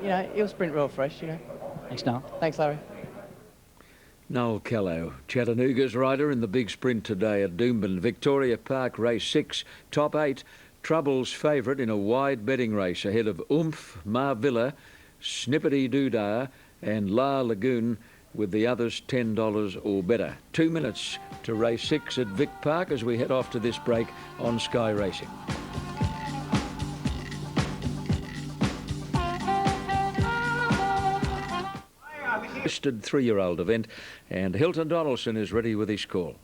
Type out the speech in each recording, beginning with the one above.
You know, he'll sprint real fresh, you know. Thanks, Noel. Thanks, Larry. Noel Callow, Chattanooga's rider in the big sprint today at Doomben. Victoria Park, race 6, top 8. Troubles favourite in a wide betting race ahead of Oomph, Marvilla, Snippety Doodah and La Lagoon, with the others $10 or better. 2 minutes to race 6 at Vic Park as we head off to this break on Sky Racing. Listed 3-year-old event, and Hilton Donaldson is ready with his call.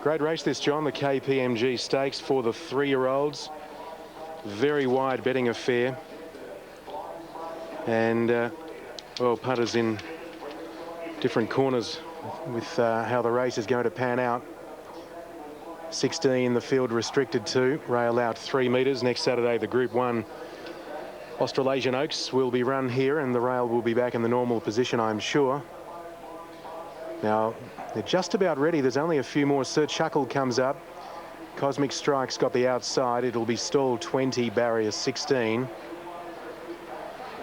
Great race this, John, the KPMG Stakes for the 3-year-olds. Very wide betting affair. And, well, punters in different corners with how the race is going to pan out. 16 the field restricted to, rail out 3 metres. Next Saturday, the Group 1 Australasian Oaks will be run here, and the rail will be back in the normal position, I'm sure. Now, they're just about ready. There's only a few more. Sir Chuckle comes up. Cosmic Strike's got the outside. It'll be stall 20, barrier 16.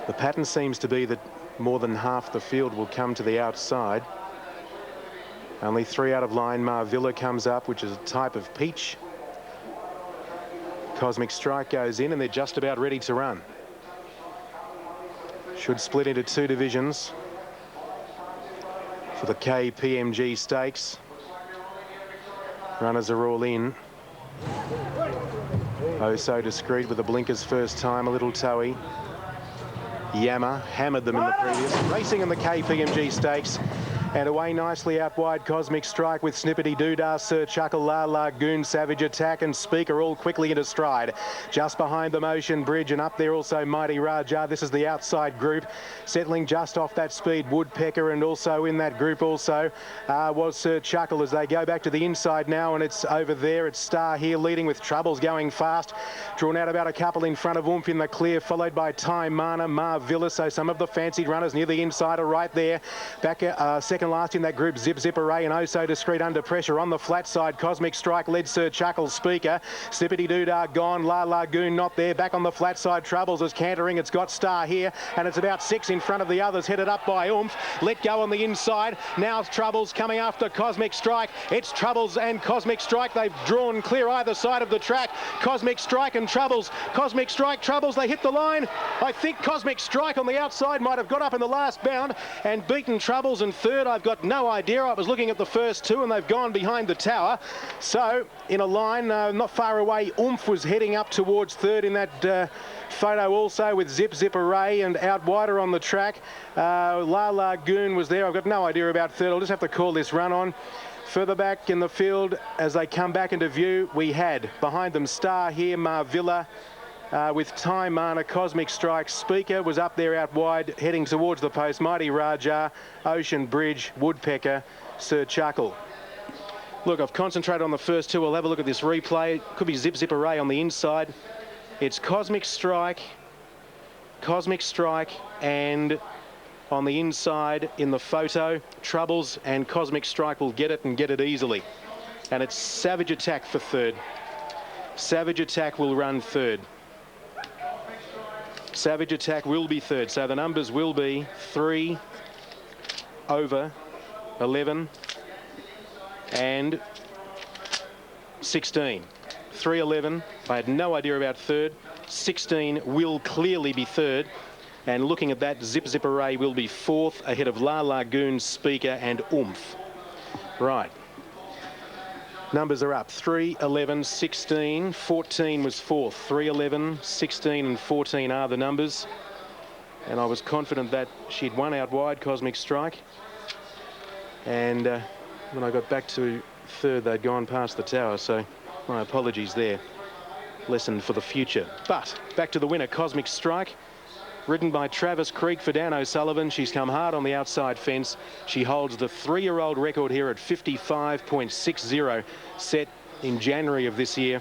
The pattern seems to be that more than half the field will come to the outside. Only 3 out of line. Marvilla comes up, which is a type of peach. Cosmic Strike goes in, and they're just about ready to run. Should split into 2 divisions for the KPMG Stakes. Runners are all in. Oh, so discreet with the blinkers first time, a little toey. Yammer hammered them in the previous. Racing in the KPMG Stakes. And away nicely out wide, Cosmic Strike with Snippety Doodah, Sir Chuckle, La Lagoon, Savage Attack and Speaker all quickly into stride. Just behind them, Ocean Bridge, and up there also Mighty Raja. This is the outside group. Settling just off that speed, Woodpecker, and also in that group also was Sir Chuckle as they go back to the inside now, and it's over there. It's Star here leading with Troubles going fast. Drawn out about a couple in front of Oomph in the clear, followed by Time Mana, Marvilla. So some of the fancied runners near the inside are right there. Back second last in that group, Zip Zip Array and Oh So Discreet under pressure. On the flat side, Cosmic Strike led Sir Chuckle, Speaker. Snippety Doodah gone, La Lagoon not there. Back on the flat side, Troubles is cantering. It's got Star here, and it's about 6 in front of the others, headed up by Oomph. Let go on the inside. Now Troubles coming after Cosmic Strike. It's Troubles and Cosmic Strike. They've drawn clear either side of the track. Cosmic Strike and Troubles. Cosmic Strike, Troubles, they hit the line. I think Cosmic Strike on the outside might have got up in the last bound and beaten Troubles in third. I've got no idea. I was looking at the first 2 and they've gone behind the tower. So in a line not far away, Oomph was heading up towards third in that photo also, with Zip Zip Array, and out wider on the track La Lagoon was there. I've got no idea about third. I'll just have to call this run on. Further back in the field as they come back into view, we had behind them Star here, Marvilla, with Time Mana, Cosmic Strike. Speaker was up there out wide, heading towards the post. Mighty Raja, Ocean Bridge, Woodpecker, Sir Chuckle. Look, I've concentrated on the first 2. We'll have a look at this replay. Could be Zip Zip Array on the inside. It's Cosmic Strike, and on the inside in the photo, Troubles, and Cosmic Strike will get it and get it easily. And it's Savage Attack for third. Savage Attack will run third. Savage Attack will be third. So the numbers will be 3 over 11 and 16. 3-11. I had no idea about third. 16 will clearly be third. And looking at that, Zip Zip Array will be fourth, ahead of La Lagoon, Speaker and Oomph. Right. Numbers are up. 3, 11, 16, 14 was fourth. 3, 11, 16 and 14 are the numbers. And I was confident that she'd won out wide, Cosmic Strike. And when I got back to third, they'd gone past the tower. So my apologies there. Lesson for the future. But back to the winner, Cosmic Strike. Ridden by Travis Creek for Dan O'Sullivan. She's come hard on the outside fence. She holds the 3-year-old record here at 55.60, set in January of this year.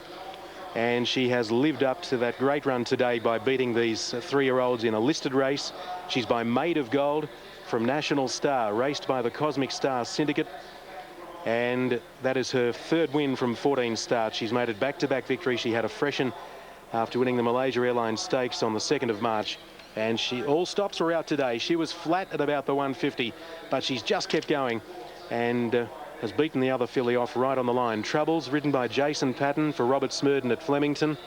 And she has lived up to that great run today by beating these 3-year-olds in a listed race. She's by Maid of Gold from National Star, raced by the Cosmic Star Syndicate. And that is her 3rd win from 14 starts. She's made it back-to-back victory. She had a freshen after winning the Malaysia Airlines Stakes on the 2nd of March. And all stops were out today. She was flat at about the 150, but she's just kept going and has beaten the other filly off right on the line. Troubles, ridden by Jason Patton for Robert Smurden at Flemington.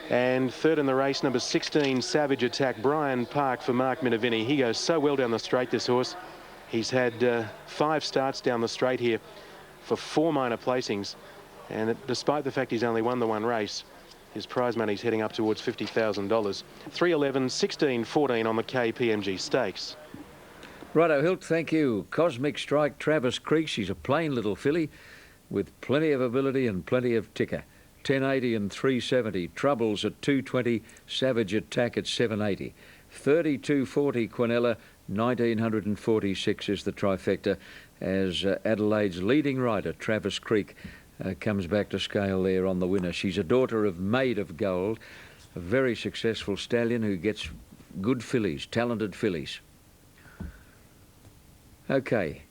And third in the race, number 16, Savage Attack, Brian Park for Mark Minervini. He goes so well down the straight, this horse. He's had 5 starts down the straight here for 4 minor placings. And despite the fact he's only won the 1 race, his prize money's heading up towards $50,000. 3:11, 16:14 on the KPMG Stakes. Righto, Hilt, thank you. Cosmic Strike, Travis Creek. She's a plain little filly with plenty of ability and plenty of ticker. 1080 and 370. Troubles at 220. Savage Attack at 780. 3240 Quinella. 1946 is the trifecta as Adelaide's leading rider, Travis Creek, comes back to scale there on the winner. She's a daughter of Maid of Gold, a very successful stallion who gets good fillies, talented fillies. OK.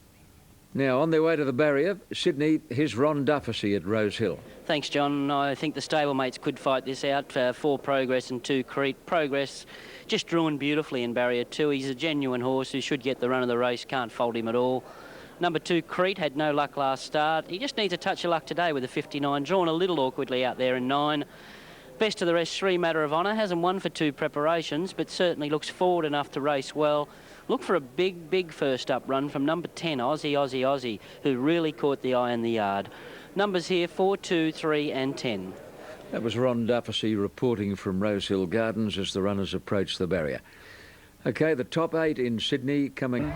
Now, on their way to the barrier, Sydney, here's Ron Dufficy at Rose Hill. Thanks, John. I think the stablemates could fight this out. 4 Progress and 2 Crete. Progress just drawn beautifully in barrier 2. He's a genuine horse who should get the run of the race. Can't fault him at all. Number 2, Crete, had no luck last start. He just needs a touch of luck today with a 59. Drawn a little awkwardly out there in 9. Best of the rest, 3 Matter of Honour. Hasn't won for 2 preparations, but certainly looks forward enough to race well. Look for a big first up run from number 10, Aussie, who really caught the eye in the yard. Numbers here, 4, 2, 3 and 10. That was Ron Dufficy reporting from Rose Hill Gardens as the runners approach the barrier. OK, the top 8 in Sydney coming.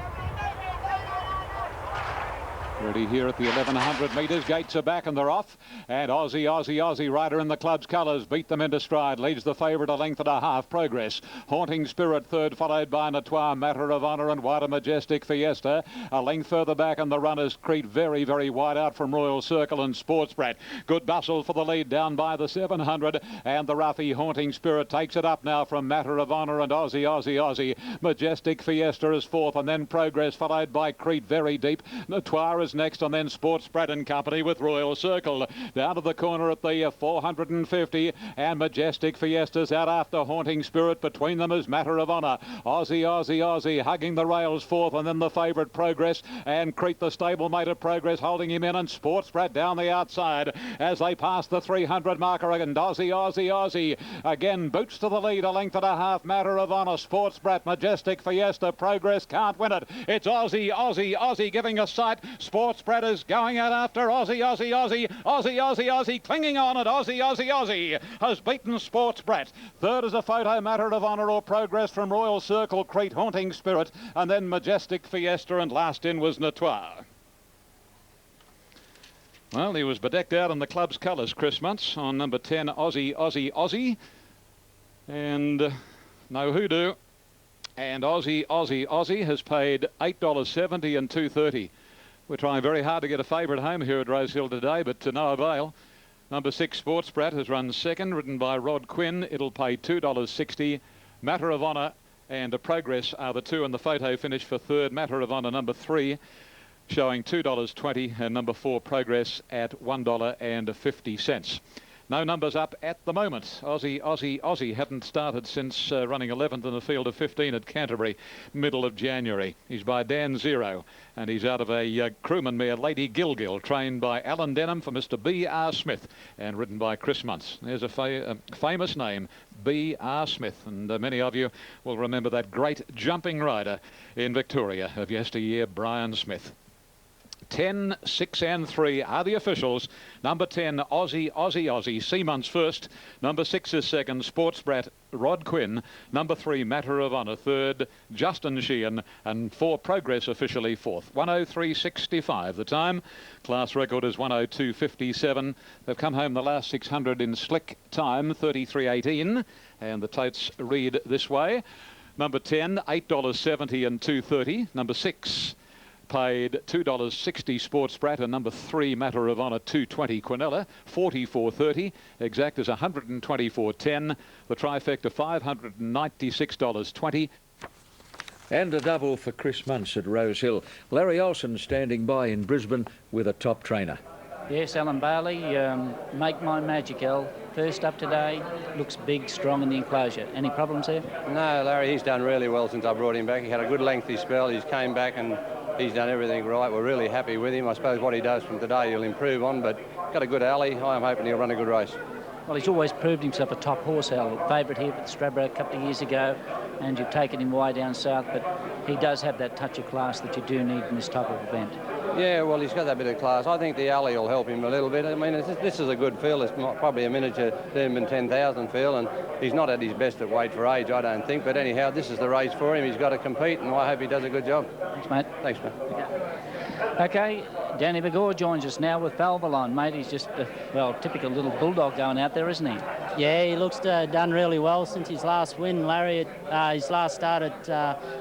Ready here at the 1100 metres. Gates are back and they're off. And Aussie rider in the club's colours beat them into stride. Leads the favourite a length and a half. Progress. Haunting Spirit third, followed by Natois, Matter of Honour and Wider Majestic Fiesta. A length further back and the runners Crete very wide out from Royal Circle and Sports Brat. Good bustle for the lead down by the 700. And the roughie Haunting Spirit takes it up now from Matter of Honour and Aussie. Majestic Fiesta is fourth and then Progress followed by Crete very deep. Natois is next and then Sports Brat and Company with Royal Circle. Down to the corner at the 450 and Majestic Fiesta's out after Haunting Spirit. Between them is Matter of Honour. Aussie hugging the rails fourth and then the favourite Progress and Crete the stablemate of Progress holding him in and Sports Brat down the outside as they pass the 300 marker and Aussie again boots to the lead a length and a half. Matter of Honour, Sports Brat, Majestic Fiesta. Progress can't win it. It's Aussie giving a sight. Sports Brat is going out after Aussie clinging on at Aussie has beaten Sports Brat. Third is a photo, Matter of Honour or Progress from Royal Circle, Crete, Haunting Spirit and then Majestic Fiesta and last in was Natois. Well, he was bedecked out in the club's colours, Chris Muntz, on number 10, Aussie. And no hoodoo. And Aussie has paid $8.70 and $2.30. We're trying very hard to get a favourite home here at Rose Hill today, but to no avail. Number 6, Sports Brat, has run second, ridden by Rod Quinn. It'll pay $2.60. Matter of Honour and Progress are the two, and the photo finish for third. Matter of Honour, number 3, showing $2.20, and number 4, Progress, at $1.50. No numbers up at the moment. Aussie hadn't started since running 11th in a field of 15 at Canterbury, middle of January. He's by Dan Zero, and he's out of a crewman mare, Lady Gilgil, trained by Alan Denham for Mr. B.R. Smith, and ridden by Chris Muntz. There's a famous name, B.R. Smith, and many of you will remember that great jumping rider in Victoria of yesteryear, Brian Smith. 10, 6 and 3 are the officials. Number 10, Aussie. Seamunts first. Number 6 is second, Sports Brat, Rod Quinn. Number 3, Matter of Honour third, Justin Sheehan. And 4, Progress officially fourth. 103.65 the time. Class record is 102.57. They've come home the last 600 in slick time, 33.18. And the totes read this way. Number 10, $8.70 and $2.30. Number 6, paid $2.60 Sports Brat, and number 3 Matter of Honour $2.20 Quinella, 44.30. Exact is 124.10. The trifecta $596.20. And a double for Chris Muntz at Rose Hill. Larry Olsen standing by in Brisbane with a top trainer. Yes, Alan Bailey, Make My Magic, Al. First up today, looks big, strong in the enclosure. Any problems there? No, Larry, he's done really well since I brought him back. He had a good lengthy spell. He's came back and he's done everything right. We're really happy with him. I suppose what he does from today he'll improve on, but got a good alley. I'm hoping he'll run a good race. Well, he's always proved himself a top horse, Al. Favourite here at Stradbroke a couple of years ago, and you've taken him way down south, but he does have that touch of class that you do need in this type of event. Yeah, well, he's got that bit of class. I think the alley will help him a little bit. I mean, this is a good field. It's probably a miniature Doomben 10,000 field, and he's not at his best at weight for age, I don't think. But anyhow, this is the race for him. He's got to compete, and I hope he does a good job. Thanks, mate. Thanks, mate. Okay, Danny Begore joins us now with Valvalon. Mate, he's just, well, typical little bulldog going out there, isn't he? Yeah, he looks done really well since his last win, Larry. His last start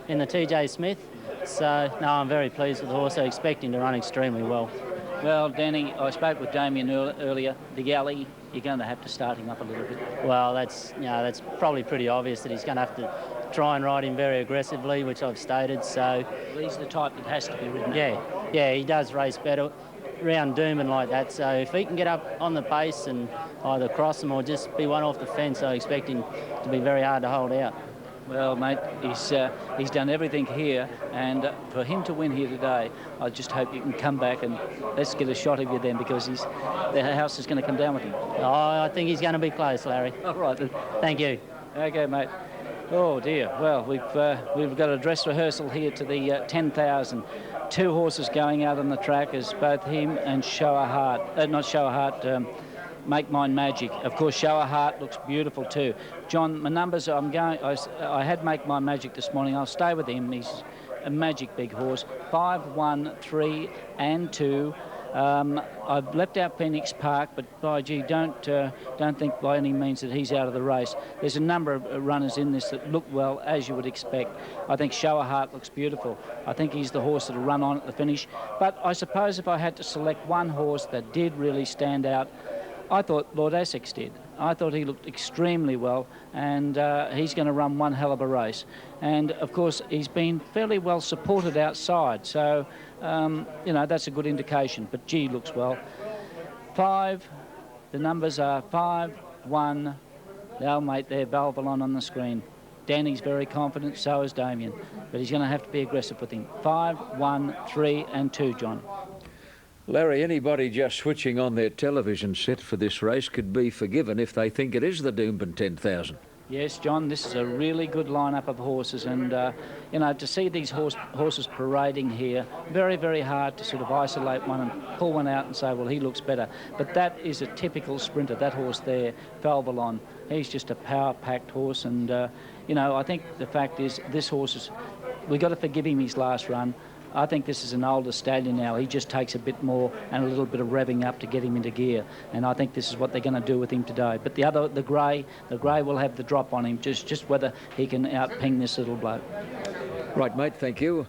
in the TJ Smith. So, no, I'm very pleased with the horse. I expect him to run extremely well. Well, Danny, I spoke with Damien earlier. The alley, you're going to have to start him up a little bit. Well, that's probably pretty obvious that he's going to have to try and ride him very aggressively, which I've stated. So he's the type that has to be ridden. Yeah, he does race better round Doomben like that. So if he can get up on the pace and either cross him or just be one off the fence, I expect him to be very hard to hold out. Well, mate, he's done everything here, and for him to win here today, I just hope you can come back and let's get a shot of you then, because the house is going to come down with him. Oh, I think he's going to be close, Larry. All right, then. Thank you. Okay, mate. Oh, dear. Well, we've got a dress rehearsal here to the 10,000. Two horses going out on the track is both him and Show a Heart. Not Show a Heart, Make Mine Magic. Of course, Show a Heart looks beautiful too. John, my numbers, I had Make Mine Magic this morning. I'll stay with him. He's a magic big horse. 5, 1, 3 and 2. I've left out Phoenix Park, but by gee, don't think by any means that he's out of the race. There's a number of runners in this that look well, as you would expect. I think Show a Heart looks beautiful. I think he's the horse that'll run on at the finish. But I suppose if I had to select one horse that did really stand out, I thought Lord Essex did. I thought he looked extremely well, and he's going to run one hell of a race. And, of course, he's been fairly well supported outside, so, you know, that's a good indication. But, gee, looks well. 5, the numbers are 5, 1. Now, mate, there, Valvalon on the screen. Danny's very confident, so is Damien. But he's going to have to be aggressive with him. 5, 1, 3 and 2, John. Larry, anybody just switching on their television set for this race could be forgiven if they think it is the Doomben 10,000. Yes, John, this is a really good lineup of horses, and, you know, to see these horses parading here, very, very hard to sort of isolate one and pull one out and say, well, he looks better. But that is a typical sprinter, that horse there, Valvalon. He's just a power-packed horse, and, you know, I think the fact is this horse is, we've got to forgive him his last run. I think this is an older stallion now. He just takes a bit more and a little bit of revving up to get him into gear. And I think this is what they're going to do with him today. But the grey will have the drop on him, just whether he can out-ping this little bloke. Right, mate, thank you.